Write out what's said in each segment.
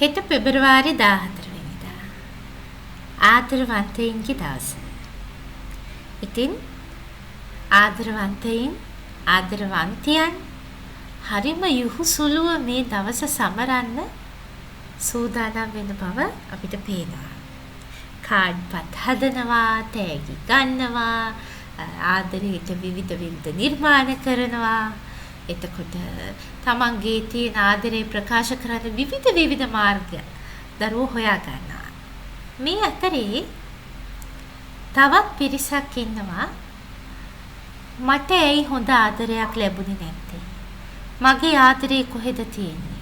හෙට පෙබරවාරි 14 වෙනිදා. ආදරවන්තයින්ගේ දවස. ඉතින් ආදරවන්තයින් ආදරවන්තියන් හරිම යහුසුලුව මේ දවස සමරන්න සූදානම් වෙන බව අපිට පේනවා. කාඩ්පත් හදනවා, තෑගි ගන්නවා, ආදරයට විවිධ නිර්මාණ කරනවා. එතකොට තමන්ගේ තියෙන ආදරේ ප්‍රකාශ කරන විවිධ මාර්ග දරුවෝ හොයා ගන්නවා. මේ අතරේ තවත් පිරිසක් ඉන්නවා මට ඇයි හොඳ ආදරයක් ලැබුණේ නැත්තේ? මගේ ආදරේ කොහෙද තියෙන්නේ?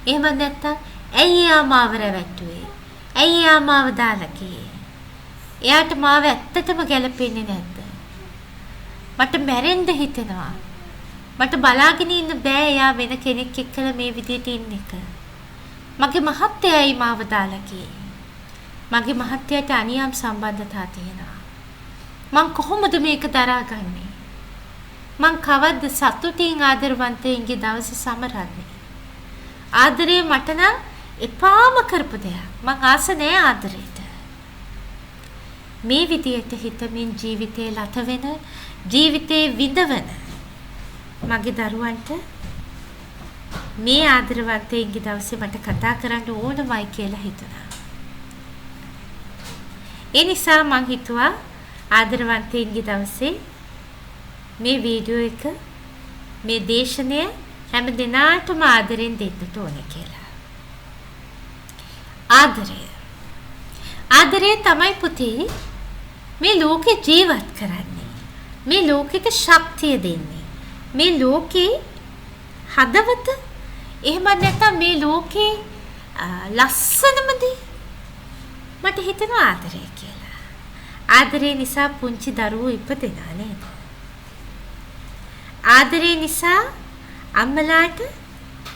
එහෙම නැත්තම් ඇයි එයා මාව රැවට්ටුවේ? ඇයි එයා මාව දාලා ගියේ? එයාට මාව ඇත්තටම ගැලපෙන්නේ නැද්ද? මට මැරෙන්න හිතෙනවා. මට බලාගෙන ඉන්න බෑ එයා වෙන කෙනෙක් එක්කලා මේ විදියට ඉන්න එක. මගේ මහත්තයයි මාව දාලා ගියේ. මගේ මහත්තයාට අනියම් සම්බන්ධතා තියෙනවා. මං කොහොමද මේක දරාගන්නේ? මං කවද්ද සතුටින් ආදරවන්තයින්ගේ දවස සමරන්නේ? ආදරේ මට නම් එපාම කරපු දෙයක්. මං ආස නෑ ආදරේට. මේ විදියට හිතමින් ජීවිතේ ලත වෙන, ජීවිතේ විඳවන මගේ දරුවන්ට මේ ආදරවන්තයින්ගේ දවසේ මට කතා කරන්න ඕනමයි කියලා හිතුණා. ඒ නිසා මං හිතුවා ආදරවන්තයින්ගේ දවසේ මේ වීඩියෝ එක, මේ දේශනය හැම දිනාටම ආදරෙන් දෙන්නට ඕනේ කියලා. ආදරය තමයි පුතේ මේ ලෝකේ ජීවත් කරන්නේ. මේ ලෝකෙට ශක්තිය දෙන්නේ. මේ ලෝකේ හදවත, එහෙම නැත්නම් මේ ලෝකේ ලස්සනම දේ මට හිතෙනවා ආදරය කියලා. ආදරය නිසා පුංචි දරුවෝ ඉපදෙනා නේද? ආදරය නිසා අම්මලාට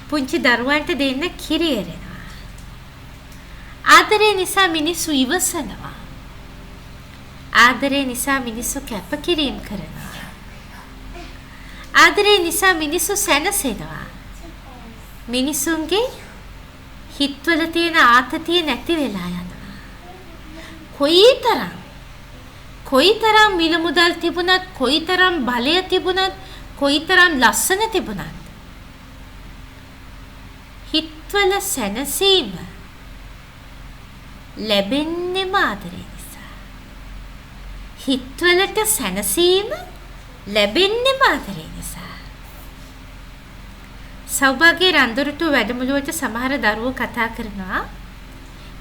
පුංචි දරුවන්ට දෙන්න කිරි එරෙනවා. ආදරය නිසා මිනිස්සු ඉවසනවා. ආදරය නිසා මිනිස්සු කැපකිරීම කරනවා. ආදරය නිසා මිනිස්සු සැනසෙනවා. මිනිසුන්ගේ හිතවල තියෙන ආතතිය නැති වෙලා යනවා. කොයිතරම් මිල මුදල් තිබුණත්, කොයිතරම් බලය තිබුණත්, කොයිතරම් ලස්සන තිබුණත් හිතවල සැනසීම ලැබෙන්නේම ආදරය නිසා. හිතවලට සැනසීම ලැබෙන්නේම ආදරය නිසා. සෞභාග්‍ය රන්දොරටුව වැඩමුළුවට සමහර දරුවෝ කතා කරනවා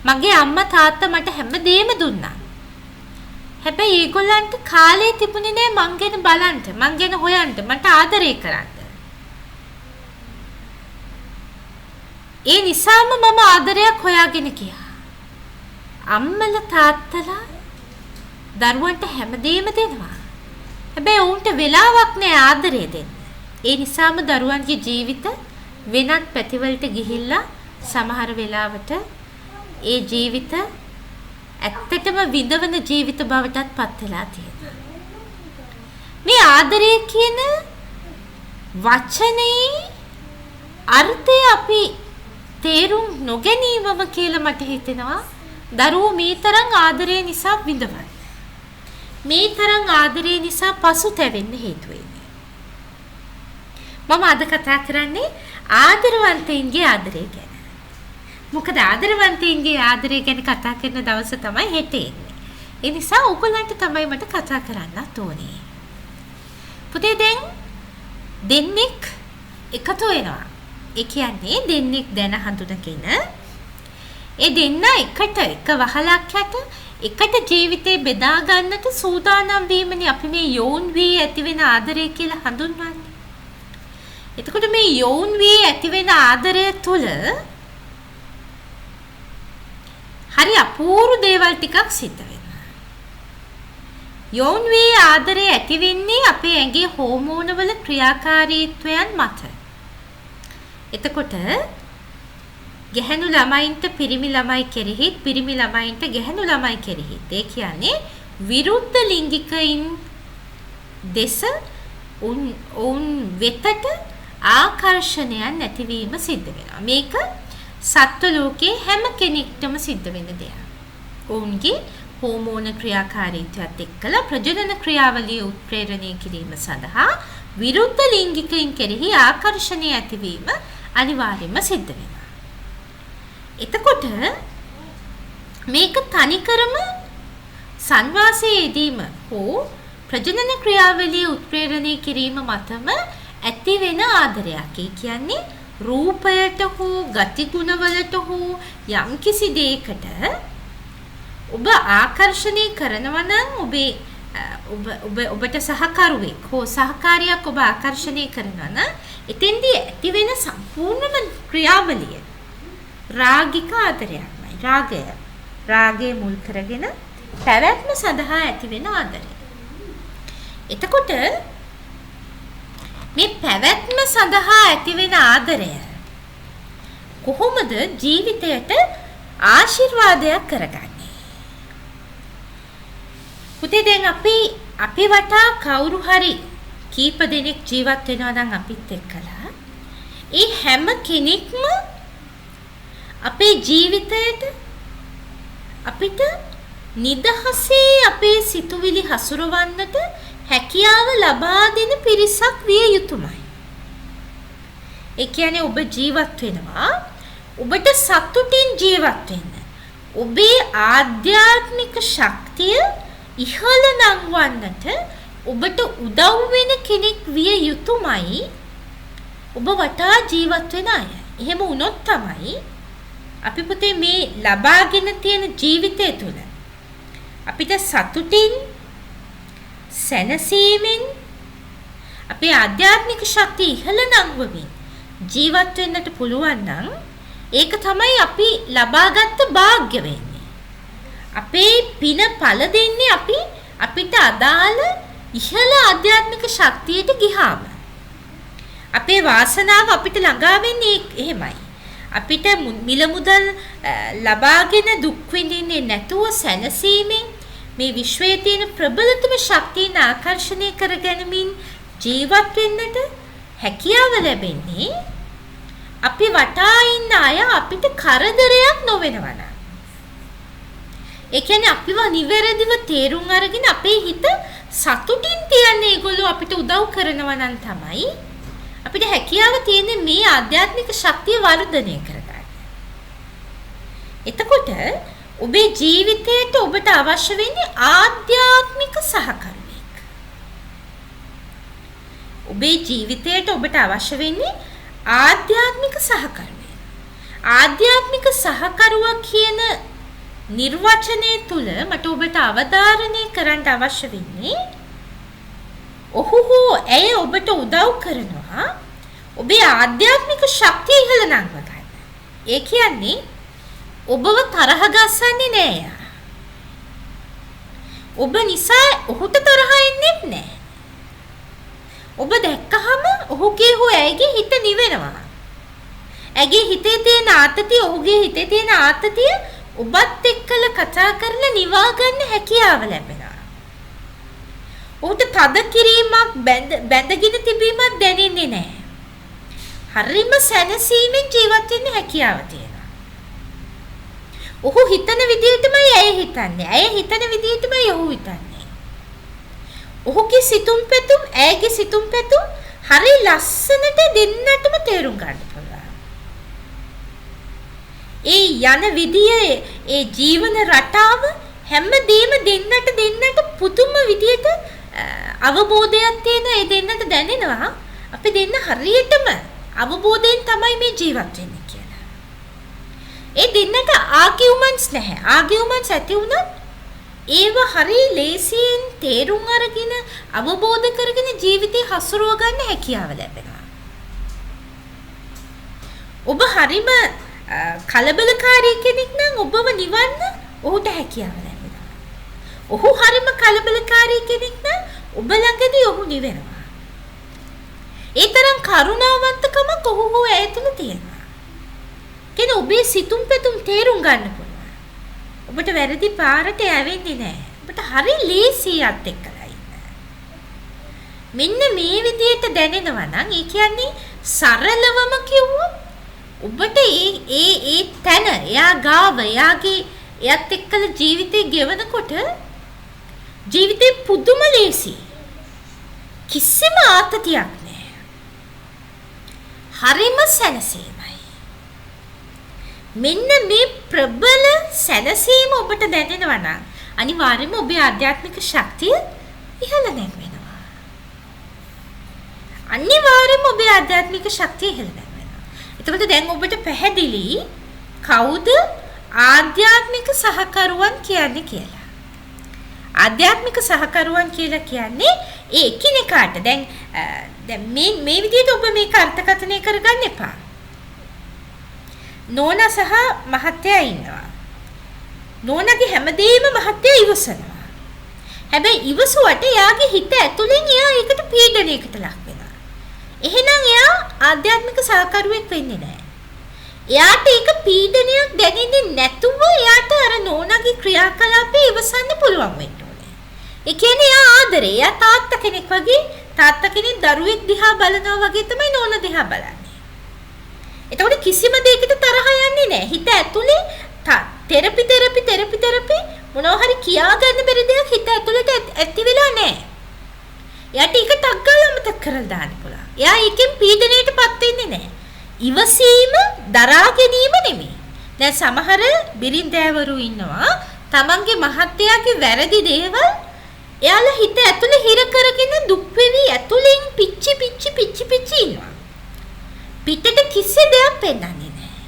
මගේ අම්මා තාත්තා මට හැමදේම දුන්නා. හැබැයි ඒගොල්ලන්ට කාලේ තිබුණේ නෑ මං ගැන බලන්න, මං ගැන හොයන්න, මට ආදරය කරන්න. ඒ නිසාම මම ආදරයක් හොයාගෙන ගියා. අම්මලා තාත්තලා දරුවන්ට හැමදේම දෙනවා. හැබැයි උන්ට වෙලාවක් නෑ ආදරය දෙන්න. ඒ නිසාම දරුවන්ගේ ජීවිත වෙනත් පැතිවලට ගිහිල්ලා සමහර වෙලාවට ඒ ජීවිත ඇත්තටම විඳවන ජීවිත බවටත් පත් වෙලා තියෙනවා. මේ ආදරය කියන වචනේ අර්ථය අපි තේරුම් නොගැනීමම කියලා මට හිතෙනවා. දරුවෝ මේ තරම් ආදරය නිසා විඳවන. මේ තරම් ආදරය නිසා පසුතැවෙන්න හේතු වෙන්නේ. මම අද කතා කරන්නේ ආදරවන්තයින්ගේ ආදරය ගැන. මොකද ආදරවන්තයින්ගේ ආදරය ගැන කතා කරන දවස තමයි හෙට එන්නේ. ඒ නිසා ඔයගොල්ලන්ට තමයි මට කතා කරන්නත් ඕනේ. පුතේ දැන් දෙන්නෙක් එකතු වෙනවා. ඒ කියන්නේ දෙන්නෙක් දැන හඳුනගෙන ඒ දෙන්න එකට එක වහලක් යට එකට ජීවිතේ බෙදා ගන්නට සූදානම් වීමනේ අපි මේ යෝන් වී ඇතිවෙන ආදරය කියලා හඳුන්වන්නේ. එතකොට මේ යෝන් වී ඇතිවෙන ආදරය තුල හරි අපූර්ව දේවල් ටිකක් සිද්ධ වෙනවා. යෝන් වී ආදරය ඇති වෙන්නේ අපේ ඇඟේ හෝමෝන වල ක්‍රියාකාරීත්වයන් මත. එතකොට ගැහැණු ළමයින්ට පිරිමි ළමයි කෙරෙහිත්, පිරිමි ළමයින්ට ගැහැණු ළමයි කෙරෙහිත්. ඒ කියන්නේ විරුද්ධ ලිංගිකයින් දෙස උන් වෙතට ආකර්ෂණයක් නැතිවීම සිද්ධ වෙනවා. මේක සත්ව ලෝකයේ හැම කෙනෙක්ටම සිද්ධ වෙන දෙයක්. ඔවුන්ගේ හෝමෝන ක්‍රියාකාරීත්වයත් එක්කලා ප්‍රජනන ක්‍රියාවලිය උත්ප්‍රේරණය කිරීම සඳහා විරුද්ධ ලිංගිකයින් කෙරෙහි ආකර්ෂණය ඇතිවීම අනිවාර්යයෙන්ම සිද්ධ වෙනවා. එතකොට මේක තනිකරම සංවාසයේදීම හෝ ප්‍රජනන ක්‍රියාවලිය උත්ප්‍රේරණය කිරීම මතම ඇති වෙන ආදරයක්. ඒ කියන්නේ රූපයට හෝ ගතිගුණවලට හෝ යම්කිසි දෙයකට ඔබ ආකර්ෂණය කරනවා නම් ඔබට සහකරුවෙක් හෝ සහකාරියක් ඔබ ආකර්ෂණය කරනවා නම් එතෙන්දී ඇති වෙන සම්පූර්ණම ක්‍රියාවලිය රාගික ආදරයක්මයි. රාගය මුල් කරගෙන පැවැත්ම සඳහා ඇති වෙන ආදරය. එතකොට මේ පැවැත්ම සඳහා ඇති වෙන ආදරය කොහොමද ජීවිතයට ආශිර්වාදයක් කරගන්නේ? පුතේ දැන් අපි වටා කවුරු හරි කීප දෙනෙක් ජීවත් වෙනවා නම් අපිත් එක්කලා ඒ හැම කෙනෙක්ම අපේ ජීවිතයට අපිට නිදහසේ අපේ සිතුවිලි හසුරවන්නට හැකියාව ලබා දෙන පිරිසක් විය යුතුමයි. ඒ කියන්නේ ඔබ ජීවත් වෙනවා ඔබට සතුටින් ජීවත් වෙන්න. ඔබේ ආධ්‍යාත්මික ශක්තිය ඉහළ නංවන්නට ඔබට උදව් වෙන කෙනෙක් විය යුතුමයි ඔබ වටා ජීවත් වෙන අය. එහෙම වුණොත් තමයි අපි පුතේ මේ ලබාගෙන තියෙන ජීවිතය තුළ අපිට සතුටින් සැනසීමෙන් අපේ ආධ්‍යාත්මික ශක්තිය ඉහළ නංවමින් ජීවත් වෙන්නට පුළුවන් නම් ඒක තමයි අපි ලබාගත් වාග්ය වෙන්නේ. අපේ පින පළ දෙන්නේ අපිට අදාළ ඉහළ ආධ්‍යාත්මික ශක්තියට ගියාම. අපේ වාසනාව අපිට ළඟා වෙන්නේ එහෙමයි. අපිට මිල මුදල් ලබාගෙන දුක් විඳින්නේ නැතුව සැනසීමෙන් මේ විශ්වයේ තියෙන ප්‍රබලතම ශක්තියන ආකර්ෂණය කරගැනීමෙන් ජීවත් වෙන්නට හැකියාව ලැබෙන්නේ අපි වටා ඉන්න අය අපිට කරදරයක් නොවෙනවා නම්. ඒ කියන්නේ අපිව නිවැරදිව තේරුම් අරගෙන අපේ හිත සතුටින් තියන්නේ ඒගොල්ලෝ අපිට උදව් කරනවා නම් තමයි අපිට හැකියාව තියෙන්නේ මේ ආධ්‍යාත්මික ශක්තිය වර්ධනය කරගන්න. එතකොට ඔබේ ජීවිතයට ඔබට අවශ්‍ය වෙන්නේ ආධ්‍යාත්මික සහකරුවෙක්. ඔබේ ජීවිතයට ඔබට අවශ්‍ය වෙන්නේ ආධ්‍යාත්මික සහකරුවෙක්. ආධ්‍යාත්මික සහකරුවා කියන නිර්වචනය තුල මට ඔබට අවධාරණය කරන්න අවශ්‍ය වෙන්නේ ඔහු හෝ ඇය ඔබට උදව් කරනවා ඔබේ ආධ්‍යාත්මික ශක්තිය ඉහළ නංව ගන්න. ඒ කියන්නේ ඔබව තරහ ගස්සන්නේ නෑ. ඔබ නිසා ඔහුට තරහ එන්නේ නැහැ. ඔබ දැක්කහම ඔහුගේ හෝ ඇයගේ හිත නිවෙනවා. ඇගේ හිතේ තියෙන ආතතිය ඔහුගේ හිතේ තියෙන ආතතිය ඔබත් එක්කලා කතා කරලා නිවා ගන්න හැකියාව ලැබෙනවා. ඔහුට තද කිරීමක් බැඳගෙන තිබීමක් දැනෙන්නේ නැහැ. හරිම සැනසීමෙන් ජීවත් වෙන්න හැකියාව තියෙනවා. ඔහු හිතන විදිහටමයි ඇය හිතන්නේ. ඇය හිතන විදිහටමයි ඔහු හිතන්නේ. ඔහුගේ සිතුම් පැතුම් ඇයගේ සිතුම් පැතුම් හරි ලස්සනට දෙන්නටම තේරුම් ගන්න පුළුවන්. ඒ යන විදියේ ඒ ජීවන රටාව හැමදේම දෙන්නට පුදුම විදියට අවබෝධයක් තියෙන ඒ දෙන්නට දැනෙනවා. අපි දෙන්න හරියටම අවබෝධයෙන් තමයි මේ ජීවත් වෙන්නේ කියලා. ඒ දෙන්නට ආගියුමන්ට්ස් නැහැ. ආගියුමන්ට්ස් ඇති වුණත් ඒව හරි ලේසියෙන් තේරුම් අරගෙන අවබෝධ කරගෙන ජීවිතේ හසුරව ගන්න හැකියාව ලැබෙනවා. ඔබ හරිම කලබලකාරී කෙනෙක් නම් ඔබව නිවන්න ඔහුට හැකියාව ලැබෙනවා. ඔහු හරිම කලබලකාරී කෙනෙක් නම් ඔබ ළඟදී ඔහු නිවෙනවා. ඒ තරම් කරුණාවන්තකමක් ඔහු හෝ ඇය තුළ තියෙනවා. කෙනෙක් ඔබේ සිතුම් පැතුම් තේරුම් ගන්න පුළුවන්. ඔබට වැරදි පාරට යවෙන්නේ නැහැ. ඔබට හරි ලේසියට එක්කලා ඉන්න. මෙන්න මේ විදියට දැනෙනවා නම් ඒ කියන්නේ සරලවම කිව්වොත් ඔබට ඒ තැන එයා ගාව එයාගේ එයත් එක්කල ජීවිතේ ගෙවනකොට ජීවිතේ පුදුම ලේසි. කිසිම ආතතියක් නැහැ. හරිම සැනසීමයි. මෙන්න මේ ප්‍රබල සැනසීම ඔබට දැනෙනවා නම් අනිවාර්යයෙන්ම ඔබේ ආධ්‍යාත්මික ශක්තිය ඉහළ නැගෙනවා. අනිවාර්යයෙන්ම ඔබේ ආධ්‍යාත්මික ශක්තිය ඉහළ නැගෙනවා. එතකොට දැන් ඔබට පැහැදිලි කවුද ආධ්‍යාත්මික සහකරුවන් කියන්නේ කියලා. ආධ්‍යාත්මික සහකරුවන් කියලා කියන්නේ ඒ එකිනෙකාට දැන් මේ විදිහට ඔබ මේක අර්ථකථනය කරගන්න එපා. නෝනා සහ මහත්තයා ඉන්නවා. නෝනාගේ හැමදේම මහත්තයා ඉවසනවා. හැබැයි ඉවසුවට එයාගේ හිත ඇතුලෙන් එයා ඒකට පීඩනයකට ලක් වෙනවා. එහෙනම් එයා ආධ්‍යාත්මික සහකරුවෙක් වෙන්නේ නැහැ. එයාට ඒක පීඩනයක් දැනෙන්නේ නැතුව එයාට අර නෝනාගේ ක්‍රියාකලාපේ ඉවසන්න පුළුවන් වෙන්න ඕනේ. ඒ කියන්නේ එයා ආදරේ. එයා තාත්තා කෙනෙක් වගේ තාත්තා කෙනෙක් දරුවෙක් දිහා බලනවා වගේ තමයි නෝනා දිහා බලන්නේ. එතකොට කිසිම දෙයකට තරහ යන්නේ නැහැ. හිත ඇතුලේ තෙරපි මොනවා හරි කියා ගන්න බැරි දෙයක් හිත ඇතුලට ඇති වෙලා නැහැ. එයාට ඒක ටක් ගාලා අමතක කරලා දාන්න පුළුවන්. එයා ඒකෙන් පීඩණයටපත් වෙන්නේ නැහැ. ඉවසීම දරා ගැනීම නෙමෙයි. දැන් සමහර බිරින්දෑවරු ඉන්නවා තමන්ගේ මහත්තයාගේ වැරදි දේවල් එයාලා හිත ඇතුලේ හිර කරගෙන දුක් වෙවි ඇතුලෙන් පිච්චි ඉන්නවා. පිටට කිසි දෙයක් පෙන්වන්නේ නැහැ.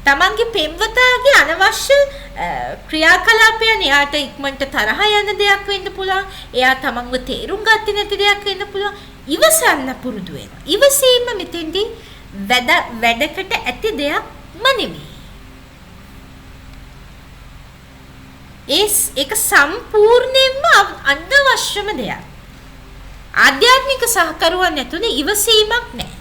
තමන්ගේ පෙම්වතාගේ අනවශ්‍ය ක්‍රියාකලාපයන් එයාට ඉක්මනට තරහ යන දෙයක් වෙන්න පුළුවන්. එයා තමන්ව තේරුම් ගත්තේ නැති දෙයක් වෙන්න පුළුවන්. ඉවසන්න පුරුදු වෙනවා. ඉවසීම මෙතෙන්දී වැඩකට ඇති දෙයක්ම නෙමෙයි. ඒක සම්පූර්ණයෙන්ම අනවශ්‍යම දෙයක්. ආධ්‍යාත්මික සහකරුවන් ඇතුලේ ඉවසීමක් නැහැ.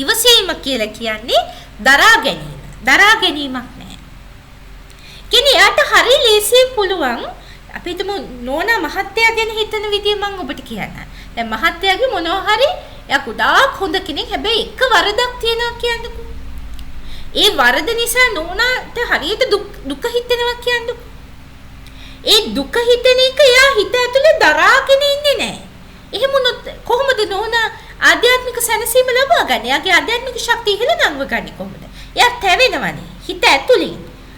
ඉවසීම කියලා කියන්නේ දරා ගැනීමක් නැහැ. කියන්නේ යාට හරි ලේසියෙන් පුළුවන් අපි හිතමු නෝනා මහත්තයා ගැන හිතන විදිය මම ඔබට කියන්න. දැන් මහත්තයාගේ මොනවා හරි එයා ගොඩාක් හොඳ කෙනෙක්. හැබැයි එක වරදක් තියෙනවා කියන්නකෝ. ඒ වරද නිසා නෝනාට හරියට දුක හිතෙනවා කියන්නකෝ. ඒ දුක හිතෙන එක එයා හිත ඇතුලේ දරාගෙන ඉන්නේ නැහැ. එහෙම වුණොත් කොහොමද නෝනා ආධ්‍යාත්මික සැනසීම ලබා ගන්න? එයාගේ ආධ්‍යාත්මික ශක්තිය ඉහළ නංව ගන්නේ කොහොමද? එයා තැවෙනවනේ හිත ඇතුලේ.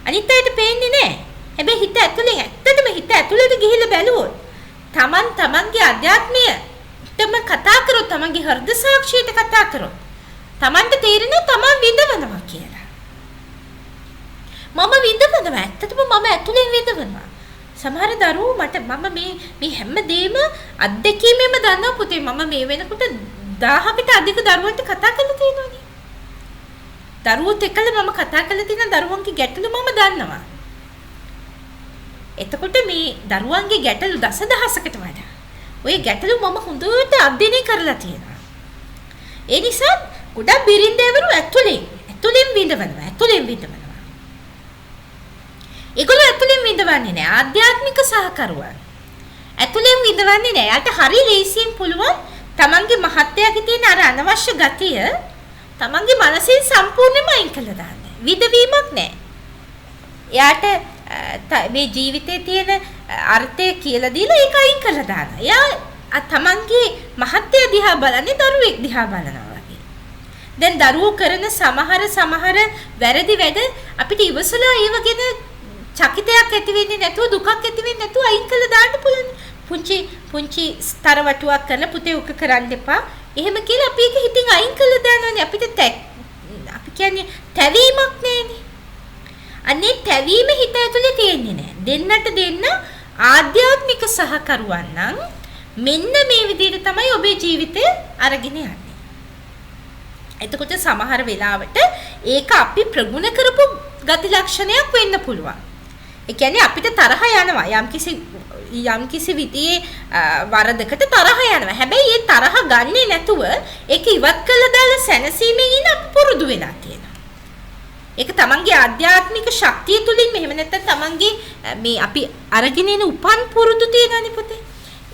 අනිත් අයට පේන්නේ නැහැ. හැබැයි හිත ඇතුලේ ඇත්තටම හිත ඇතුලට ගිහිල්ලා බැලුවොත් තමන්ගේ අධ්‍යාත්මයටම කතා කරොත් තමන්ගේ හෘද සාක්ෂියට කතා කරොත් තමන්ට තේරෙනවා තමන් විඳවනවා කියලා. මම විඳවනවා. ඇත්තටම මම ඇතුලෙන් විඳවනවා. සමහර දරුවෝ මම මේ හැමදේම අත්දැකීමෙන්ම දන්නවා පුතේ. මම මේ වෙනකොට 1000කට අධික දරුවන්ට කතා කරලා තියෙනවානේ. දරුවොත් එක්කලා මම කතා කරලා තියෙන දරුවන්ගේ ගැටලු මම දන්නවා. එතකොට මේ දරුවන්ගේ ගැටලු දසදහසකට වඩා ඔය ගැටලු මම හොඳට අධ්‍යයනය කරලා තියෙනවා. ඒ නිසා ගොඩක් බිරින්දෑවරු ඇතුලෙන් විඳවනවා. ඒගොල්ලෝ ඇතුලෙන් විඳවන්නේ නැහැ. ආධ්‍යාත්මික සහකරුවන් ඇතුලෙන් විඳවන්නේ නැහැ. යාට හරි ලේසියෙන් පුළුවන් තමන්ගේ මහත්තයාගේ තියෙන අර අනවශ්‍ය ගතිය තමන්ගේ මනසෙන් සම්පූර්ණයෙන්ම අයින් කළා දාන්න. විඳවීමක් නැහැ. එයාට මේ ජීවිතේ තියෙන අර්ථය කියලා දීලා ඒක අයින් කරලා දානවා. එයා තමන්ගේ මහත්තයා දිහා බලන්නේ දරුවෙක් දිහා බලනවා වගේ. දැන් දරුවෝ කරන සමහර වැරදි වැඩ අපිට ඉවසලා ඒව ගැන චකිතයක් ඇති වෙන්නේ නැතුව දුකක් ඇති වෙන්නේ නැතුව අයින් කළා දාන්න පුළුවන්. පුංචි ස්තරවටුවක් කරලා පුතේ උක කරන්න එපා. එහෙම කියලා අපි ඒක හිතින් අයින් කළා දානවානේ. අපි කියන්නේ තැවීමක් නැහැනේ. අනේ තැවීම හිත ඇතුලේ තියෙන්නේ නැහැ. දෙන්නට දෙන්න ආධ්‍යාත්මික සහකරුවන් නම් මෙන්න මේ විදිහට තමයි ඔබේ ජීවිතය අරගෙන යන්නේ. එතකොට සමහර වෙලාවට ඒක අපි ප්‍රගුණ කරපු ගති ලක්ෂණයක් වෙන්න පුළුවන්. ඒ කියන්නේ අපිට තරහ යනවා යම්කිසි විදිහේ වරදකට තරහ යනවා. හැබැයි ඒ තරහ ගන්නේ නැතුව ඒක ඉවත් කළා දාලා සැනසීමෙන් ඉන්න පුරුදු වෙලා තියෙනවා. ඒක තමන්ගේ ආධ්‍යාත්මික ශක්තිය තුලින් මෙහෙම නැත්නම් තමන්ගේ මේ අපි අරගෙන එන උපන් පුරුදු තියෙනනේ පුතේ.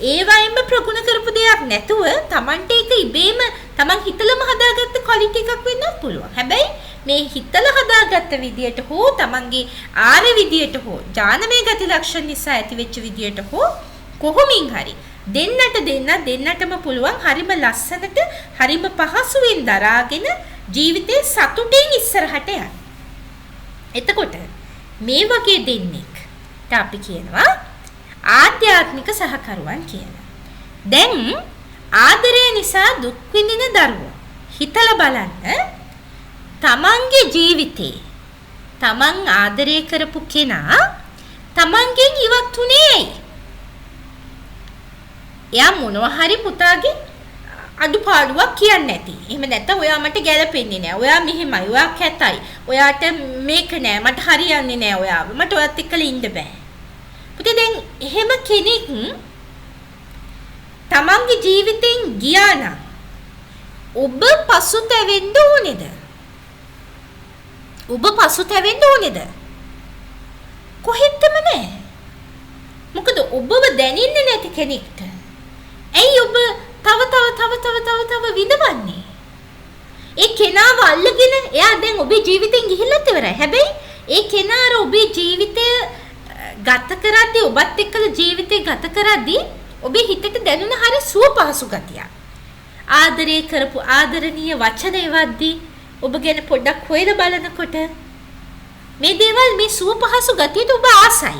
ඒ වයින්ම ප්‍රගුණ කරපු දෙයක් නැතුව Tamanට ඒක ඉබේම Taman හිතලම හදාගත්ත ක්වොලිටි එකක් වෙන්නත් පුළුවන්. හැබැයි මේ හිතලා හදාගත්ත විදියට හෝ Tamanගේ ආර්ය විදියට හෝ ඥානමය ගති ලක්ෂණ නිසා ඇතිවෙච්ච විදියට හෝ කොහොමින් හරි දෙන්නටම පුළුවන් හරිම ලස්සනට හරිම පහසුවෙන් දරාගෙන ජීවිතේ සතුටින් ඉස්සරහට යන්න. එතකොට මේ වගේ දෙන්නෙක් අපි කියනවා ආධ්‍යාත්මික සහකරුවන් කියලා. දැන් ආදරය නිසා දුක් විඳින දරුවෝ හිතලා බලන්න තමන්ගේ ජීවිතේ තමන් ආදරය කරපු කෙනා තමන්ගෙන් ඉවත් උනේ ඇයි? එයා මොනවා හරි පුතාගේ අඩුපාඩුවක් කියන්නේ නැති. එහෙම නැත්නම් ඔයා මට ගැලපෙන්නේ නැහැ. ඔයා මෙහෙමයි. ඔයා කැතයි. ඔයාට මේක නෑ. මට හරියන්නේ නෑ ඔයාව. මට ඔයත් එක්කලා ඉන්න බෑ. පුතේ දැන් එහෙම කෙනෙක් තමන්ගේ ජීවිතෙන් ගියා නම් ඔබ පසුතැවෙන්න ඕනේද? ඔබ පසුතැවෙන්න ඕනේද? කොහෙත්ම නෑ. මොකද ඔබව දැනෙන්නේ නැති කෙනෙක්ට ඇයි ඔබ තව විඳවන්නේ? ඒ කෙනාව අල්ලගෙන එයා දැන් ඔබේ ජීවිතෙන් ගිහිල්ලත් ඉවරයි. හැබැයි ඒ කෙනා ඔබේ ජීවිතය ගත කරද්දී ඔබත් එක්කලා ජීවිතේ ගත කරද්දී ඔබේ හිතට දැනුණ හරි සුව පහසු ගතියක්. ආදරය කරපු ආදරණීය වචන එවද්දී ඔබ ගැන පොඩ්ඩක් හොයලා බලනකොට මේ දේවල් මේ සුව පහසු ගතියට ඔබ ආසයි.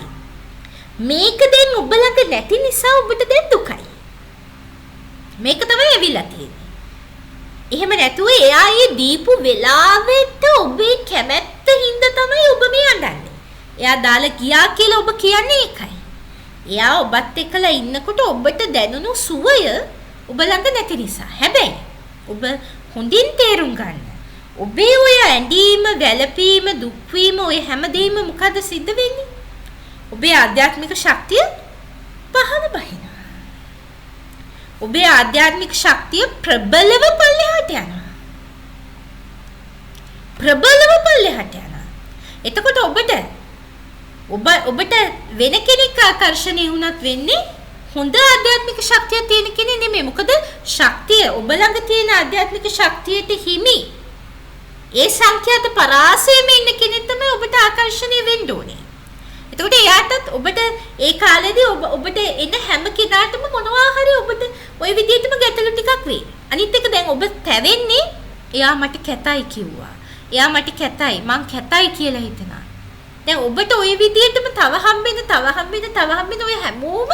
මේක දැන් ඔබ ළඟ නැති නිසා ඔබට දැන් දුකයි. මේක තමයි ඇවිල්ලා තියෙන්නේ. එහෙම නැතුව එයා ඒ දීපු වෙලාවෙට ඔබේ කැමැත්ත හින්දා තමයි ඔබ මේ අඬන්නේ. එයා දාලා ගියා කියලා ඔබ කියන්නේ ඒකයි. එයා ඔබත් එක්කලා ඉන්නකොට ඔබට දැනුණු සුවය ඔබ ළඟ නැති නිසා. හැබැයි ඔබ හොඳින් තේරුම් ගන්න. ඔබේ ඔය ඇඬීම, වැළපීම, දුක් වීම ඔය හැමදේම මොකද සිද්ධ වෙන්නේ? ඔබේ ආධ්‍යාත්මික ශක්තිය පහළ බහිනවා. ඔබේ ආධ්‍යාත්මික ශක්තිය ප්‍රබලව පල්ලෙහාට යනවා. එතකොට ඔබට වෙන කෙනෙක් ආකර්ෂණය වුණත් වෙන්නේ හොඳ ආධ්‍යාත්මික ශක්තිය තියෙන කෙනෙක් නෙමෙයි. මොකද ශක්තිය ඔබ ළඟ තියෙන ආධ්‍යාත්මික ශක්තියට හිමි ඒ සංඛ්‍යාත පරාසයෙම ඉන්න කෙනෙක් තමයි ඔබට ආකර්ෂණය වෙන්න ඕනේ. එතකොට එයාටත් ඔබට ඒ කාලේදී ඔබට එන හැම කෙනාටම මොනවා හරි ඔබට ওই විදිහටම ගැටලු ටිකක් වෙයි. අනිත් එක දැන් ඔබ තැවෙන්නේ එයා මට කැතයි කිව්වා. එයා මට කැතයි. මං කැතයි කියලා හිතනවා. දැන් ඔබට ওই විදිහටම තව හම්බෙන්න ඔය හැමෝම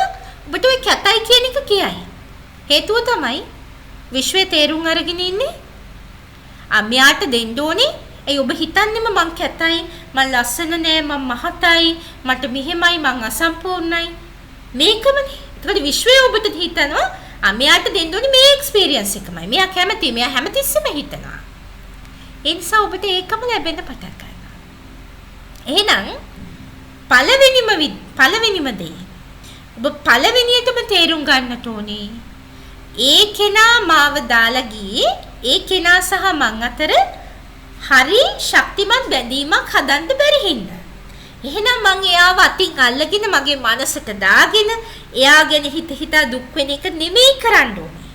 ඔබට ওই කැතයි කියන එක කියයි. හේතුව තමයි විශ්වයේ තේරුම් අරගෙන ඉන්නේ. අම්මයාට දෙන්න ඕනේ. ඒ ඔබ හිතන්නේම මං කැතයි, මං ලස්සන නෑ, මං මහතයි, මට මෙහෙමයි, මං අසම්පූර්ණයි. මේකමනේ. ඒකට විශ්වය ඔබට හිතනවා අම්මයාට දෙන්න ඕනේ මේ එක්ස්පීරියන්ස් එකමයි. මෙයා කැමති, මෙයා හැමතිස්සෙම හිතනවා. ඒ නිසා ඔබට ඒකම ලැබෙන්න පටන් ගන්නවා. එහෙනම් පළවෙනිම දේ ඔබ පළවෙනියටම තේරුම් ගන්නට ඕනේ. ඒ කෙනා මාව දාලා ගියේ ඒ කෙනා සහ මං අතර හරි ශක්තිමත් බැඳීමක් හදන්න බැරි හින්දා. එහෙනම් මං එයාව අතින් අල්ලගෙන මගේ මනසට දාගෙන එයා ගැන හිතා දුක් වෙන එක නෙමෙයි කරන්න ඕනේ.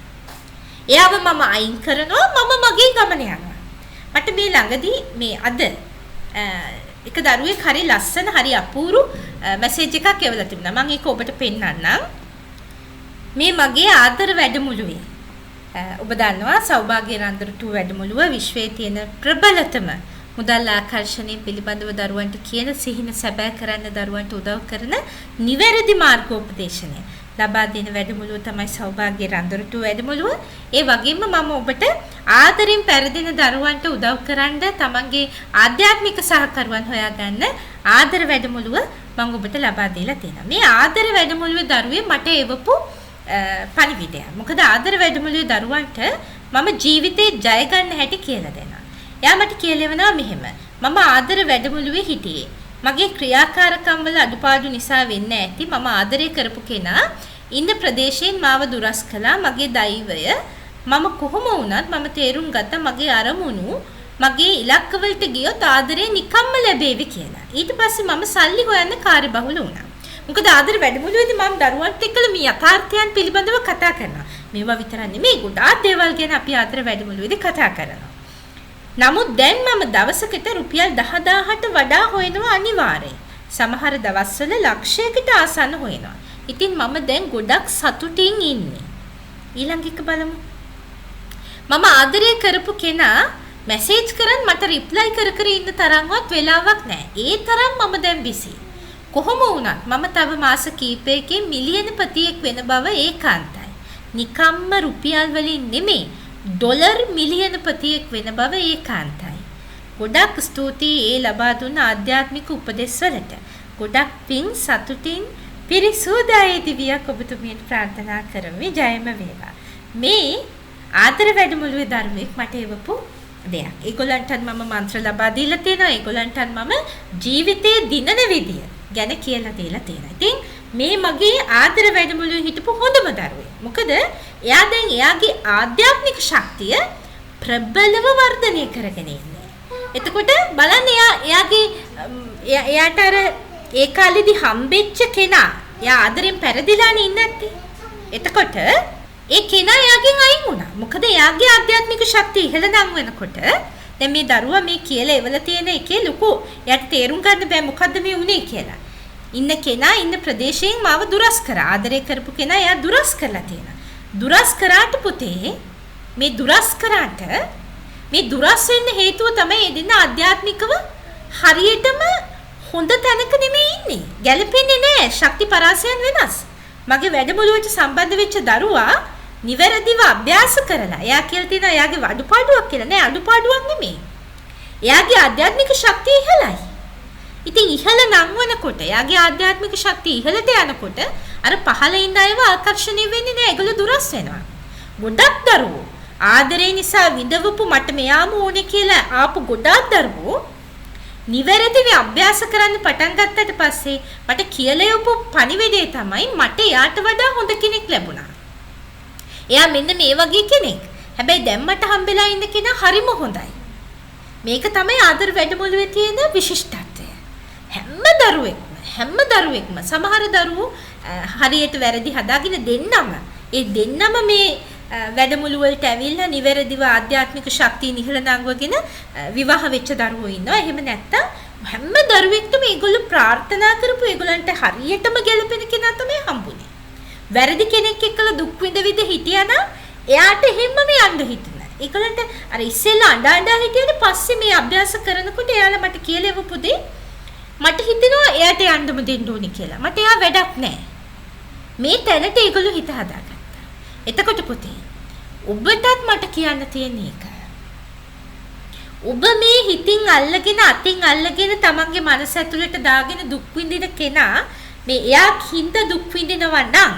එයාව මම අයින් කරනවා, මම මගේ ගමන යනවා. මට මේ ළඟදී මේ අද එක දරුවෙක් හරි ලස්සන හරි අපූරු මැසේජ් එකක් එවලා තිබුණා. මම ඒක ඔබට පෙන්නන්නම්. මේ මගේ ආදර වැඩමුළුවේ ඔබ දන්නවා සෞභාග්‍ය රන්දරටු වැඩමුළුව විශ්වයේ තියෙන ප්‍රබලතම මුදල් ආකර්ෂණය පිළිබඳව දරුවන්ට කියන සිහින සැබෑ කරන්න දරුවන්ට උදව් කරන නිවැරදි මාර්ගෝපදේශනය ලබා දෙන වැඩමුළුව තමයි සෞභාග්‍ය රන්දරටු වැඩමුළුව. ඒ වගේම මම ඔබට ආදරෙන් පෙරදෙන දරුවන්ට උදව් කරන්න තමන්ගේ ආධ්‍යාත්මික සහකරුවන් හොයාගන්න ආදර වැඩමුළුව මම ඔබට ලබා දීලා තියෙනවා. මේ ආදර වැඩමුළුවේ දරුවේ මට එවපු පණිවිඩය. මොකද ආදර වැඩමුළුවේ දරුවන්ට මම ජීවිතේ ජය ගන්න හැටි කියලා දෙනවා. එයා මට කියලෙවනවා මෙහෙම. මම ආදර වැඩමුළුවේ හිටියේ. මගේ ක්‍රියාකාරකම් වල අඩුපාඩු නිසා වෙන්න ඇති. මම ආදරය කරපු කෙනා ඉන්න ප්‍රදේශයෙන් මාව දුරස් කළා. මගේ දෛවය මම කොහොම වුණත් මම තේරුම් ගත්තා මගේ අරමුණු මගේ ඉලක්ක වලට ගියොත් ආදරේ නිකම්ම ලැබෙවි කියලා. ඊට පස්සේ මම සල්ලි හොයන්න කාර්යබහුල වුණා. මොකද ආදර වැඩමුළුවේදී මම දරුවන්ට එක්කලා මේ යථාර්ථයන් පිළිබඳව කතා කරනවා. මේවා විතරක් නෙමෙයි ගොඩාක් දේවල් ගැන අපි ආදර වැඩමුළුවේදී කතා කරනවා. නමුත් දැන් මම දවසකට රුපියල් 10000ට වඩා හොයනවා අනිවාර්යයෙන්. සමහර දවස්වල ලක්ෂයකට ආසන්න හොයනවා. ඉතින් මම දැන් ගොඩක් සතුටින් ඉන්නේ. ඊළඟ එක බලමු. මම ආදරය කරපු කෙනා මැසේජ් කරන් මට රිප්ලයි කර කර ඉන්න තරම්වත් වෙලාවක් නැහැ. ඒ තරම් මම දැන් බිසි. කොහොම වුණත් මම තව මාස කිහිපයකින් මිලියනපතියෙක් වෙන බව ඒකාන්තයි. නිකම්ම රුපියල් වලින් නෙමෙයි ඩොලර් මිලියනපතියෙක් වෙන බව ඒකාන්තයි. ගොඩක් ස්තුතියි ඒ ලබා දුන්න ආධ්‍යාත්මික උපදෙස් වලට. ගොඩක් පිං සතුටින් පිරිසුදායේ දිවියක් ඔබතුමියට ප්‍රාර්ථනා කරමි. ජයම වේවා. මේ ආදර වැඩමුළුවේ ධර්මයක් මට එවපු දෙයක්. ඒගොල්ලන්ටත් මම මන්ත්‍ර ලබා දීලා තියෙනවා. ඒගොල්ලන්ටත් මම ජීවිතේ දිනන විදිය ගැන කියලා දීලා තියෙනවා. ඉතින් මේ මගේ ආදර වැඩමුළුවේ හිටපු හොඳම දරුවෙක්. මොකද එයා දැන් එයාගේ ආධ්‍යාත්මික ශක්තිය ප්‍රබලව වර්ධනය කරගෙන ඉන්නේ. එතකොට බලන්න එයාට අර ඒ කාලෙදි හම්බෙච්ච කෙනා එයා ආදරෙන් පෙරදිලානේ ඉන්නේ නැත්තේ. එතකොට ඒ කෙනා එයාගෙන් අයින් වුණා. මොකද එයාගේ ආධ්‍යාත්මික ශක්තිය ඉහළ නම් වෙනකොට දැන් මේ දරුවා මේ කියලා එවල තියෙන එකේ ලොකු එයාට තේරුම් ගන්න බෑ මොකද්ද මේ උනේ කියලා. ඉන්න කෙනා ඉන්න ප්‍රදේශයෙන් මාව දුරස් කරා. ආදරය කරපු කෙනා එයා දුරස් කරලා තියෙනවා. දුරස් කරාට පුතේ මේ දුරස් කරාට මේ දුරස් වෙන්න හේතුව තමයි එදින ආධ්‍යාත්මිකව හරියටම හොඳ තැනක නෙමෙයි ඉන්නේ. ගැළපෙන්නේ නැහැ. ශක්ති පරාසයන් වෙනස්. මගේ වැඩමුළුවට සම්බන්ධ වෙච්ච දරුවා නිවැරදිව අභ්‍යාස කරලා එයා කියලා තියෙනවා එයාගේ අඩුපාඩුවක් කියලා. නෑ අඩුපාඩුවක් නෙමෙයි. එයාගේ ආධ්‍යාත්මික ශක්තිය ඉහළයි. ඉතින් ඉහළ නම් වනකොට එයාගේ ආධ්‍යාත්මික ශක්තිය ඉහළට යනකොට අර පහළ ඉන්න අයව ආකර්ෂණය වෙන්නේ නෑ. ඒගොල්ලෝ දුරස් වෙනවා. ගොඩක් දරුවෝ ආදරේ නිසා විඳවපු මට මෙයාම ඕනේ කියලා ආපු ගොඩක් දරුවෝ නිවැරදිව අභ්‍යාස කරන්න පටන් ගත්තට පස්සේ මට කියලා යපු පණිවිඩය තමයි මට එයාට වඩා හොඳ කෙනෙක් ලැබුණා. එයා මෙන්න මේ වගේ කෙනෙක්. හැබැයි දැන් මට හම්බෙලා ඉන්න කෙනා හරිම හොඳයි. මේක තමයි ආදර වැඩමුළුවේ තියෙන විශිෂ්ටත්වය. හැම දරුවෙක්ම සමහර දරුවෝ හරියට වැරදි හදාගෙන දෙන්නම මේ වැඩමුළු වලට ඇවිල්ලා නිවැරදිව ආධ්‍යාත්මික ශක්තිය නිහල නංවගෙන විවාහ වෙච්ච දරුවෝ ඉන්නවා. එහෙම නැත්තම් හැම දරුවෙක්ටම ඒගොල්ලෝ ප්‍රාර්ථනා කරපු ඒගොල්ලන්ට හරියටම ගැලපෙන කෙනා තමයි හම්බුනේ. වැරදි කෙනෙක් එක්කලා දුක් විඳ හිටියානම් එයාට එහෙම්ම මේ යන්න හිතුණා. ඒගොල්ලන්ට අර ඉස්සෙල්ලා අඬ හිටියට පස්සේ මේ අභ්‍යාස කරනකොට එයාලා මට කියලා එවපු දෙයි මට හිතෙනවා එයාට යන්නම දෙන්න ඕනි කියලා. මට එයා වැඩක් නැහැ. මේ තැනට ඒගොල්ලෝ හිත හදාගත්තා. එතකොට පුතේ ඔබටත් මට කියන්න තියෙන එක. ඔබ මේ හිතින් අල්ලගෙන අතින් අල්ලගෙන තමන්ගේ මනස ඇතුළට දාගෙන දුක් විඳින කෙනා මේ එයා හින්ද දුක් විඳිනවා නම්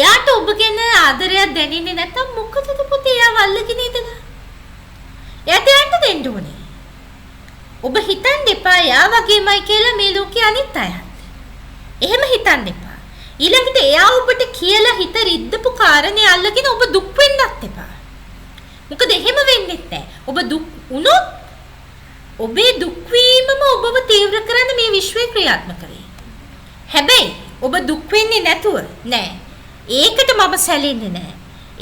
එයාට ඔබ ගැන ආදරයක් දැනෙන්නේ නැත්නම් මොකටද පුතේ එයාව අල්ලගෙන ඉඳලා? එයාට යන්න දෙන්න ඕනේ. ඔබ හිතන්න එපා එයා වගේමයි කියලා මේ ලෝකේ අනිත් අය. එහෙම හිතන්න එපා. ඊළඟට එයා ඔබට කියලා හිත රිද්දපු කාරණේ අල්ලගෙන ඔබ දුක් වෙන්නත් එපා. මොකද එහෙම වෙන්නේ නැහැ. ඔබ දුක් වුණොත් ඔබේ දුක් වීමම ඔබව තීව්‍ර කරන්න මේ විශ්වය ක්‍රියාත්මක වෙයි. හැබැයි ඔබ දුක් වෙන්නේ නැතුව නෑ. ඒකට මම සැලෙන්නේ නෑ.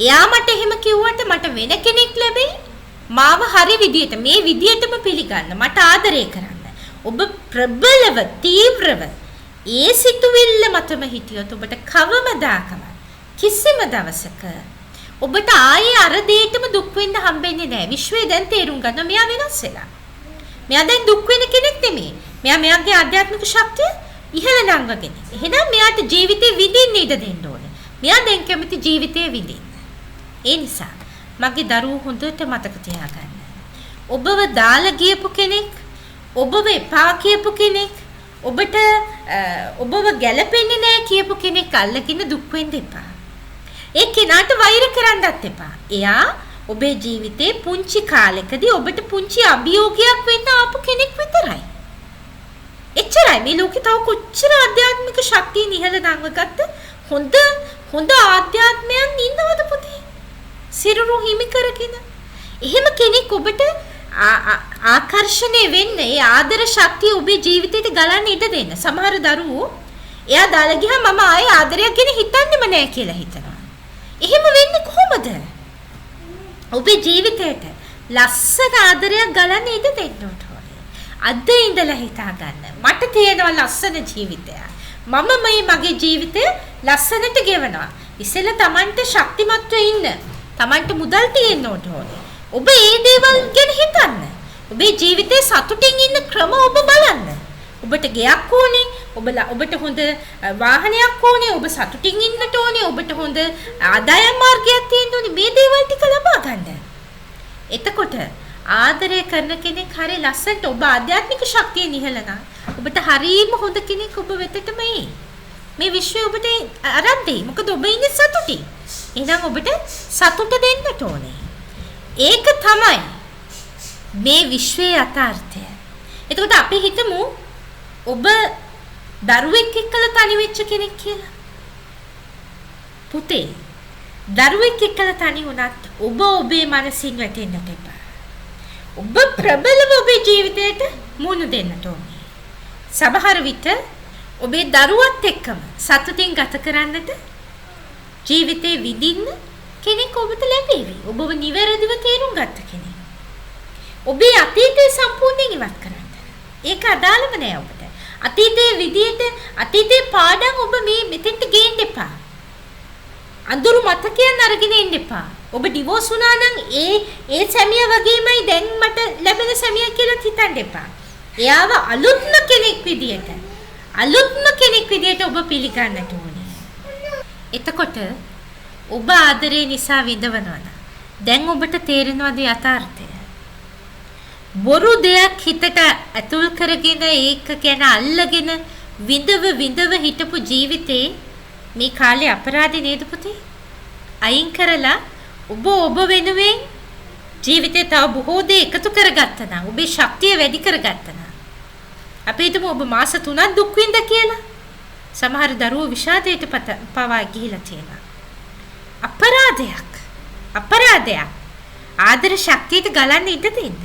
එයා මට එහෙම කිව්වට මට වෙන කෙනෙක් ලැබෙයි. මාව හරි විදියට මේ විදියටම පිළිගන්න. මට ආදරය කරන්න. ඔබ ප්‍රබලව තීව්‍රව ඒ සිතුවිල්ල මතම හිටියොත් ඔබට කවමදාකම කිසිම දවසක ඔබට ආයේ අර දෙයටම දුක් වෙන්න හම්බෙන්නේ නැහැ. විශ්වය දැන් තේරුම් ගන්න මෙයා වෙනස් වෙලා. මෙයා දැන් දුක් වෙන කෙනෙක් නෙමෙයි. මෙයාගේ ආධ්‍යාත්මික ශක්තිය ඉහළ නංවගෙන. එහෙනම් මෙයාට ජීවිතේ විඳින්න ඉඩ දෙන්න ඕනේ. මෙයා දැන් කැමති ජීවිතේ විඳින්න. ඒ නිසා මගේ දරුවෝ හොඳට මතක තියාගන්න. ඔබව දාලා ගියපු කෙනෙක්, ඔබව එපා කියපු කෙනෙක්, ඔබට ඔබව ගැලපෙන්නේ නැහැ කියපු කෙනෙක් අල්ලගෙන දුක් වෙන්න එපා. ඒ කෙනාට වෛර කරන්නත් එපා. එයා ඔබේ ජීවිතේ පුංචි කාලෙකදී ඔබට පුංචි අභියෝගයක් වෙන්න ආපු කෙනෙක් විතරයි. එච්චරයි. මේ ලෝකේ තව කොච්චර ආධ්‍යාත්මික ශක්තිය නිහල දඟවගත්ත හොඳ ආධ්‍යාත්මයන් ඉන්නවද පුතේ? සිරුරු හිමි කරගෙන. එහෙම කෙනෙක් ඔබට ආකර්ෂණය වෙන්න, ඒ ආදර ශක්තිය ඔබේ ජීවිතේට ගලන්න ඉඩ දෙන්න. සමහර දරුවෝ එයා දාලා ගියා මම ආයේ ආදරයක් ගැන හිතන්නෙම නෑ කියලා හිතනවා. එහෙම වෙන්නේ කොහොමද? ඔබේ ජීවිතේට ලස්සන ආදරයක් ගලන්න ඉඩ දෙන්න ඕනේ. අද ඉඳලා හිතා ගන්න. මට තියෙනවා ලස්සන ජීවිතයක්. මම මගේ ජීවිතය ලස්සනට ගෙවනවා. ඉස්සෙල්ලා Tamanට ශක්තිමත්ව ඉන්න. Tamanට මුදල් තියෙන්න ඕනේ. ඔබ ඒ දේවල් ගැන හිතන්න. ඔබේ ජීවිතේ සතුටින් ඉන්න ක්‍රම ඔබ බලන්න. ඔබට ගෙයක් ඕනේ. ඔබට හොඳ වාහනයක් ඕනේ. ඔබ සතුටින් ඉන්නට ඕනේ. ඔබට හොඳ ආදායම් මාර්ගයක් තියෙන්න ඕනේ. මේ දේවල් ටික ලබා ගන්න. එතකොට ආදරය කරන කෙනෙක් හරි ලස්සනට ඔබ ආධ්‍යාත්මික ශක්තිය නිහල නම් ඔබට හරීම හොඳ කෙනෙක් ඔබ වෙතටම එයි. මේ විශ්වය ඔබට අරන් දෙයි. මොකද ඔබ ඉන්නේ සතුටින්. එහෙනම් ඔබට සතුට දෙන්නට ඕනේ. ඒක තමයි මේ විශ්වයේ යථාර්ථය. එතකොට අපි හිතමු ඔබ දරුවෙක් එක්කලා තනි වෙච්ච කෙනෙක් කියලා. පුතේ දරුවෙක් එක්කලා තනි වුණත් ඔබ ඔබේ මනසින් වැටෙන්නට එපා. ඔබ ප්‍රබලව ඔබේ ජීවිතයට මුහුණ දෙන්නට ඕනේ. සමහර විට ඔබේ දරුවත් එක්කම සතුටින් ගත කරන්නට ජීවිතේ විඳින්න කෙනෙක් ඔබට ලැබෙවි. ඔබව නිවැරදිව තේරුම් ගත්ත කෙනෙක්. ඔබේ අතීතය සම්පූර්ණයෙන් ඉවත් කරන්න. ඒක අදාළම නෑ ඔබට. අතීතයේ විදියට අතීතයේ පාඩම් ඔබ මේ මෙතෙන්ට ගේන්න එපා. අඳුරු මතකයන් අරගෙන ඉන්න එපා. ඔබ ඩිවෝස් වුණා නම් ඒ සැමියා වගේමයි දැන් මට ලැබෙන සැමියා කියලා හිතන්න එපා. එයාව අලුත්ම කෙනෙක් විදියට ඔබ පිළිගන්නට ඕනේ. එතකොට ඔබ ආදරේ නිසා විඳවනවා. දැන් ඔබට තේරෙනවද යථාර්ථය? බොරු දෙයක් හිතට ඇතුල් කරගෙන ඒක ගැන අල්ලගෙන විඳව හිටපු ජීවිතේ මේ කාලේ අපරාධේ නේද පුතේ? අයින් කරලා ඔබ වෙනුවෙන් ජීවිතේ තව බොහෝ දේ එකතු කරගත්තා නම් ඔබේ ශක්තිය වැඩි කරගත්තා නම් අපි හිතමු ඔබ මාස 3ක් දුක් විඳ කියලා. සමහර දරුවෝ විෂාදයට පවා ගිහිලා තියෙනවා. අපරාධයක්. ආදර ශක්තියට ගලන්න ඉඩ දෙන්න.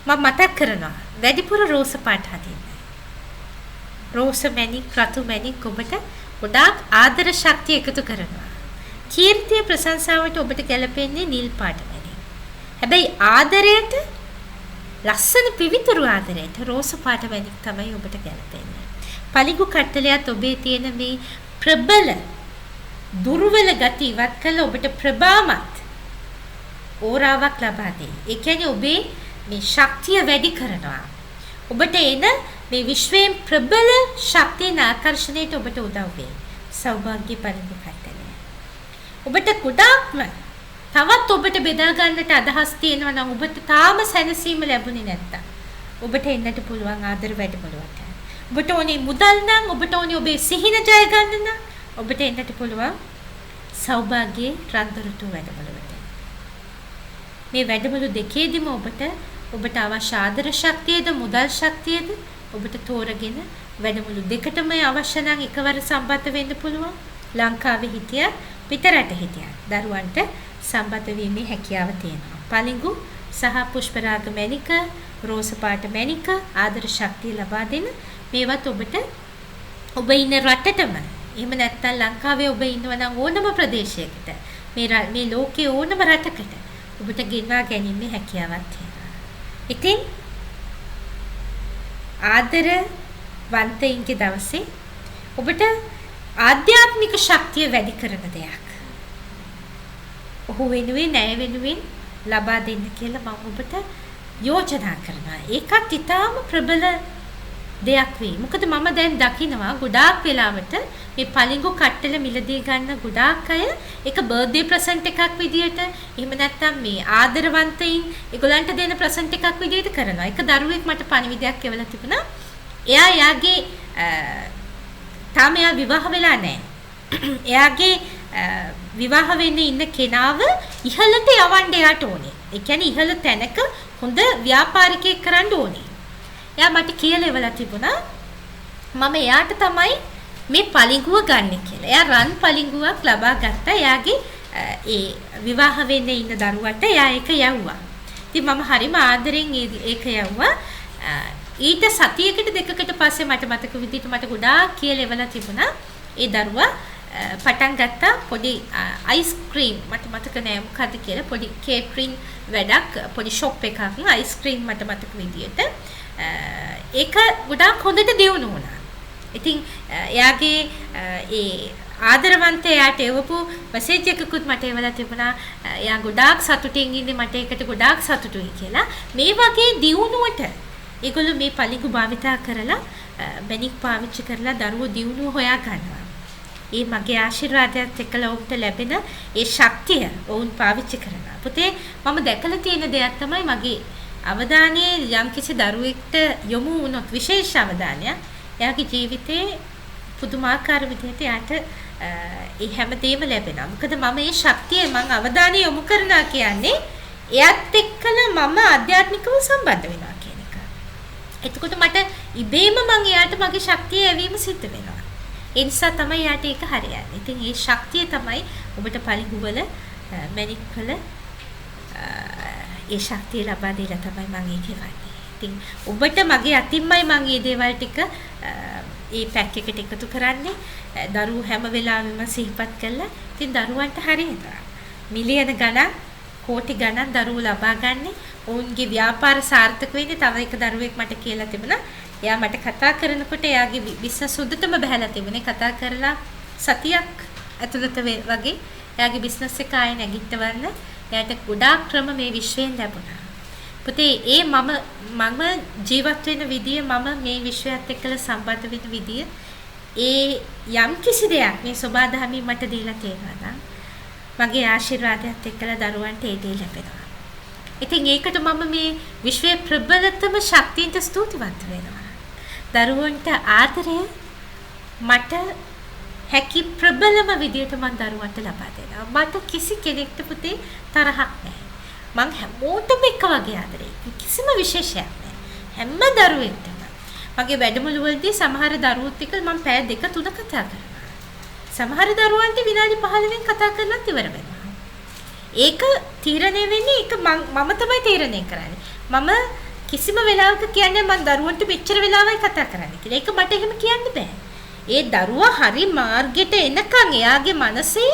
මම මතක් කරනවා වැඩිපුර රෝස පාට හදින්න. රෝස මැණික් රතු මැණික් ඔබට ගොඩාක් ආදර ශක්තිය එකතු කරනවා. කීර්තිය ප්‍රශංසාවට ඔබට ගැලපෙන්නේ නිල් පාට මැණික්. හැබැයි ආදරයට ලස්සන පිවිතුරු ආදරයට රෝස පාට මැණික් තමයි ඔබට ගැලපෙන්නේ. පලිගු කට්ටලයක් ඔබේ තියෙන මේ ප්‍රබල දුර්වල ගති ඉවත් කළ ඔබට ප්‍රබාමත් ඕරාවක් ලබා දෙයි. ඒ කියන්නේ ඔබේ මේ ශක්තිය වැඩි කරනවා. ඔබට එන මේ විශ්වයෙන් ප්‍රබල ශක්තියන ආකර්ෂණයට ඔබට උදව් වෙයි. සෞභාග්‍ය පරිපූර්ණ කට්ටලය. ඔබට ගොඩාක්ම තවත් ඔබට බෙදා ගන්නට අදහස් තියෙනවා නම් ඔබට තාම සැනසීම ලැබුණේ නැත්තම් ඔබට එන්නට පුළුවන් ආදර වැඩමුළුවට. ඔබට ඕනේ මුදල් නම් ඔබට ඕනේ ඔබේ සිහින ජය ගන්න නම් ඔබට එන්නට පුළුවන් සෞභාග්‍යයේ රන්දොරටු වැඩමුළුවට. මේ වැඩමුළු දෙකේදීම ඔබට අවශ්‍ය ආදර ශක්තියද මුදල් ශක්තියද ඔබට තෝරගෙන වැඩමුළු දෙකටම අවශ්‍ය නම් එකවර සම්බන්ධ වෙන්න පුළුවන්. ලංකාවේ හිටියත් පිටරට හිටියත් දරුවන්ට සම්බන්ධ වීමේ හැකියාව තියෙනවා. පලිඟු සහ පුෂ්පරාග මැණික, රෝස පාට මැණික ආදර ශක්තිය ලබා දෙන මේවත් ඔබට ඔබ ඉන්න රටටම එහෙම නැත්නම් ලංකාවේ ඔබ ඉන්නවා නම් ඕනම ප්‍රදේශයකට මේ ලෝකයේ ඕනම රටකට ඔබට ගෙන්වා ගැනීමේ හැකියාවක් තියෙනවා. ඉතින් ආදරවන්තයින්ගේ දවසේ ඔබට ආධ්‍යාත්මික ශක්තිය වැඩි කරන දෙයක් ඔහු වෙනුවෙන් ණය වෙනුවෙන් ලබා දෙන්න කියලා මම ඔබට යෝජනා කරනවා. ඒකත් ඊටාම ප්‍රබල දෙයක් වෙයි. මොකද මම දැන් දකිනවා ගොඩාක් වෙලාවට මේ පලිඟු කට්ටල මිලදී ගන්න ගොඩාක් අය ඒක බර්ත්ඩේ ප්‍රසන්ට් එකක් විදියට එහෙම නැත්නම් මේ ආදරවන්තයින් ඒගොල්ලන්ට දෙන ප්‍රසන්ට් එකක් විදියට කරනවා. එක දරුවෙක් මට පණිවිඩයක් එවලා තිබුණා. එයාගේ තාම විවාහ වෙලා නැහැ. එයාගේ විවාහ වෙන්න ඉන්න කෙනාව ඉහළට යවන්න එයාට ඕනේ. ඒ කියන්නේ ඉහළ තැනක හොඳ ව්‍යාපාරිකයෙක් කරන්න ඕනේ. එයා මට කියලා එවලා තිබුණා මම එයාට තමයි මේ පලිඟුව ගන්න කියලා. එයා රන් පලිඟුවක් ලබා ගත්තා. එයාගේ ඒ විවාහ වෙන්න ඉන්න දරුවට එයා ඒක යවුවා. ඉතින් මම හරිම ආදරෙන් ඒක යවුවා. ඊට සතියකට දෙකකට පස්සේ මට මතක විදිහට මට ගොඩාක් කියලා එවලා තිබුණා. ඒ දරුවා පටන් ගත්තා පොඩි අයිස්ක්‍රීම් මට මතක නෑ මොකද්ද කියලා පොඩි කේටරින් වැඩක් පොඩි ෂොප් එකක් අයිස්ක්‍රීම් මට මතක විදිහට ඒක ගොඩාක් හොඳට දියුණු වුණා. ඉතින් එයාගේ ඒ ආදරවන්තයාට එවපු මෙසේජ් එකකුත් මට එවලා තිබුණා. එයා ගොඩාක් සතුටින් ඉන්නේ මට ඒකට ගොඩාක් සතුටුයි කියලා. මේ වගේ දියුණුවට ඒගොල්ලෝ මේ පලිඟු භාවිතා කරලා බැනික් පාවිච්චි කරලා දරුවෝ දියුණුව හොයා ගන්නවා. ඒ මගේ ආශිර්වාදයත් එක්කලා ඔවුන්ට ලැබෙන ඒ ශක්තිය ඔවුන් පාවිච්චි කරනවා. පුතේ මම දැකලා තියෙන දෙයක් තමයි මගේ අවධානය යම්කිසි දරුවෙක්ට යොමු වුණොත් විශේෂ අවධානයක් එයාගේ ජීවිතේ පුදුමාකාර විදිහට යාට ඒ හැමදේම ලැබෙනවා. මොකද මම මේ ශක්තිය මම අවධානය යොමු කරනවා කියන්නේ එයත් එක්කලා මම ආධ්‍යාත්මිකව සම්බන්ධ වෙනවා කියන එක. එතකොට මට ඉබේම මම එයාට මගේ ශක්තිය ඇවීම සිද්ධ වෙනවා. ඒ නිසා තමයි යාට ඒක හරියන්නේ. ඉතින් මේ ශක්තිය තමයි ඔබට පරිගුවල මැනික්වල ඒ ශක්තිය ලබා දීලා තමයි මම ඒක කරන්නේ. ඉතින් ඔබට මගේ අතින්මයි මම මේ දේවල් ටික ඒ පැක් එකට එකතු කරන්නේ. දරුවෝ හැම වෙලාවෙම සිහිපත් කළා. ඉතින් දරුවන්ට හරියනවා. මිලියන ගණන් කෝටි ගණන් දරුවෝ ලබා ගන්නේ. ඔවුන්ගේ ව්‍යාපාර සාර්ථක වෙන්නේ තව එක දරුවෙක් මට කියලා තිබුණා. එයා මට කතා කරනකොට එයාගේ බිස්නස් උඩටම බහැලා තිබුණේ. කතා කරලා සතියක් ඇතුළත වගේ එයාගේ බිස්නස් එක ආයෙ නැගිටවන්න එයාට ගොඩාක් ක්‍රම මේ විශ්වයෙන් ලැබුණා. පුතේ ඒ මම ජීවත් වෙන විදිය මම මේ විශ්වයත් එක්කලා සම්බන්ධ වෙන විදිය ඒ යම් කිසි දෙයක් මේ සබාධමී මට දීලා තියෙනවා නම් මගේ ආශිර්වාදයත් එක්කලා දරුවන්ට ඒ දේ ලැබෙනවා. ඉතින් ඒකට මම මේ විශ්වයේ ප්‍රබලතම ශක්තියට ස්තුතිවන්ත වෙනවා. දරුවන්ට ආදරය මට හැකි ප්‍රබලම විදියට මම දරුවන්ට ලබා දෙනවා. මට කිසි කෙනෙක්ට පුතේ තරහක් නැහැ. මං හැමෝටම එක වගේ ආදරේ. කිසිම විශේෂයක් නැහැ. හැම දරුවෙක්ටම. මගේ වැඩමුළු වලදී සමහර දරුවොත් එක්ක මම පැය 2-3 කතා කරනවා. සමහර දරුවන්ට විනාඩි 15න් කතා කරලත් ඉවර වෙනවා. ඒක තීරණය වෙන්නේ ඒක මම තමයි තීරණය කරන්නේ. මම කිසිම වෙලාවක කියන්නේ මම දරුවන්ට මෙච්චර වෙලාවයි කතා කරන්නේ කියලා. ඒක මට එහෙම කියන්න බෑ. ඒ දරුවා හරි මාර්ගයට එනකන් එයාගේ මනසේ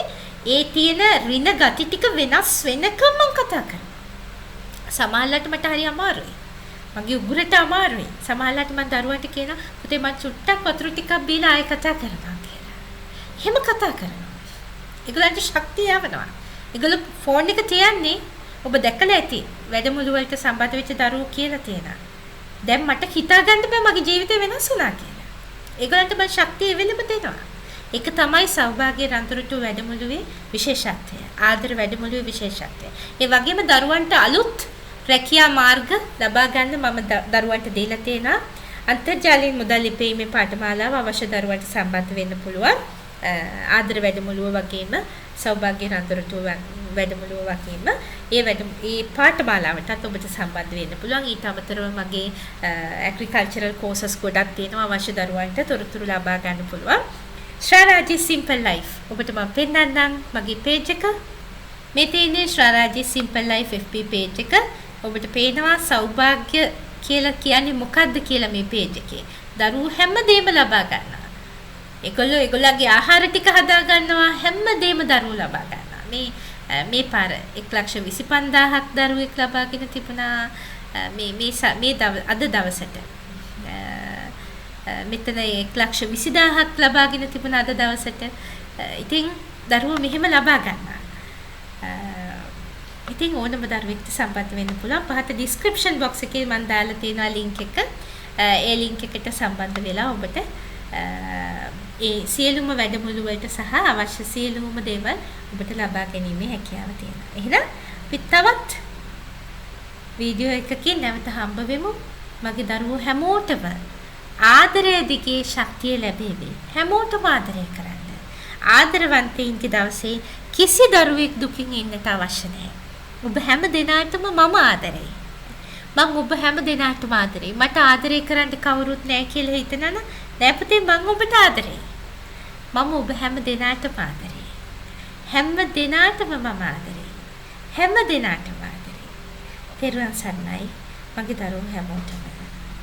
ඒ තියෙන ඍණ ගති ටික වෙනස් වෙනකම් මම කතා කරනවා. සමහරවිට මට හරි අමාරුයි. මගේ උගුරට අමාරුයි. සමහරවිට මම දරුවන්ට කියනවා පුතේ මම චුට්ටක් වතුර ටිකක් බීලා ආයෙ කතා කරනවා කියලා. එහෙම කතා කරනවා. ඒගොල්ලන්ට ශක්තිය යවනවා. ඒගොල්ලෝ ෆෝන් එක තියන්නේ ඔබ දැකලා ඇති. වැඩමුළු වලට සම්බන්ධ වෙච්ච දරුවෝ කියලා තියෙනවා. දැන් මට හිතා ගන්න බෑ මගේ ජීවිතේ වෙනස් වුණා කියලා. ඒගොල්ලන්ට මම ශක්තිය එවෙලම දෙනවා. ඒක තමයි සෞභාග්‍ය රන්තුරුටු වැඩමුළුවේ විශේෂත්වය. ආදර වැඩමුළුවේ විශේෂත්වය. ඒ වගේම දරුවන්ට අලුත් රැකියා මාර්ග ලබා ගන්න මම දරුවන්ට දීලා තියෙනවා. අන්තර්ජාලයෙන් මුදල් ලිපීමේ පාඨමාලාව අවශ්‍ය දරුවන්ට සම්බන්ධ වෙන්න පුළුවන්. ආදර වැඩමුළුව වගේම සෞභාග්‍ය රන්තුරුටු වැඩමුළුව වගේම ඒ පාඨමාලාවටත් ඔබට සම්බන්ධ වෙන්න පුළුවන්. ඊට අමතරව මගේ ඇග්‍රිකල්චරල් කෝසස් ගොඩක් තියෙනවා අවශ්‍ය දරුවන්ට තොරතුරු ලබා ගන්න පුළුවන්. ශ්‍රාරාජි සිම්පල් ලයිෆ් ඔබට මම පෙන්නන්නම් මගේ පේජ් එක. මේ තියෙන්නේ ශ්‍රාරාජි සිම්පල් ලයිෆ් FB පේජ් එක. ඔබට පේනවා සෞභාග්‍ය කියලා කියන්නේ මොකක්ද කියලා මේ පේජ් එකේ. දරුවෝ හැමදේම ලබා ගන්නවා. ඒගොල්ලෝගේ ආහාර ටික හදා ගන්නවා හැමදේම දරුවෝ ලබා ගන්නවා. මේ පාර 1,25,000ක් දරුවෙක් ලබාගෙන තිබුණා. අද දවසට මෙතන 1,20,000ක් ලබාගෙන තිබුණා අද දවසට. ඉතින් දරුවෝ මෙහෙම ලබා ගන්නවා. ඉතින් ඕනම දරුවෙක්ට සම්බන්ධ වෙන්න පුළුවන්. පහත ඩිස්ක්‍රිප්ෂන් බොක්ස් එකේ මම දාලා තියෙනවා ලින්ක් එක. ඒ ලින්ක් එකට සම්බන්ධ වෙලා ඔබට ඒ සියලුම වැඩමුළු වලට සහ අවශ්‍ය සියලුම දේවල් ඔබට ලබා ගැනීමේ හැකියාව තියෙනවා. එහෙනම් අපි තවත් වීඩියෝ එකකින් නැවත හම්බ වෙමු. මගේ දරුවෝ හැමෝටම ආදරය දිගේ ශක්තිය ලැබෙවි. හැමෝටම ආදරය කරන්න. ආදරවන්තයින්ගේ දවසේ කිසි දරුවෙක් දුකින් ඉන්නට අවශ්‍ය නැහැ. ඔබ හැම දිනාටම මම ආදරෙයි. මම ඔබ හැම දිනාටම ආදරෙයි. මට ආදරය කරන්න කවුරුත් නැහැ කියලා හිතනනම් නෑ පුතේ මම ඔබට ආදරෙයි. මම ඔබ හැම දිනාටම ආදරෙයි. හැම දිනාටම මම ආදරෙයි. හැම දිනාටම ආදරෙයි. තෙරුවන් සරණයි මගේ දරුවෝ හැමෝටම.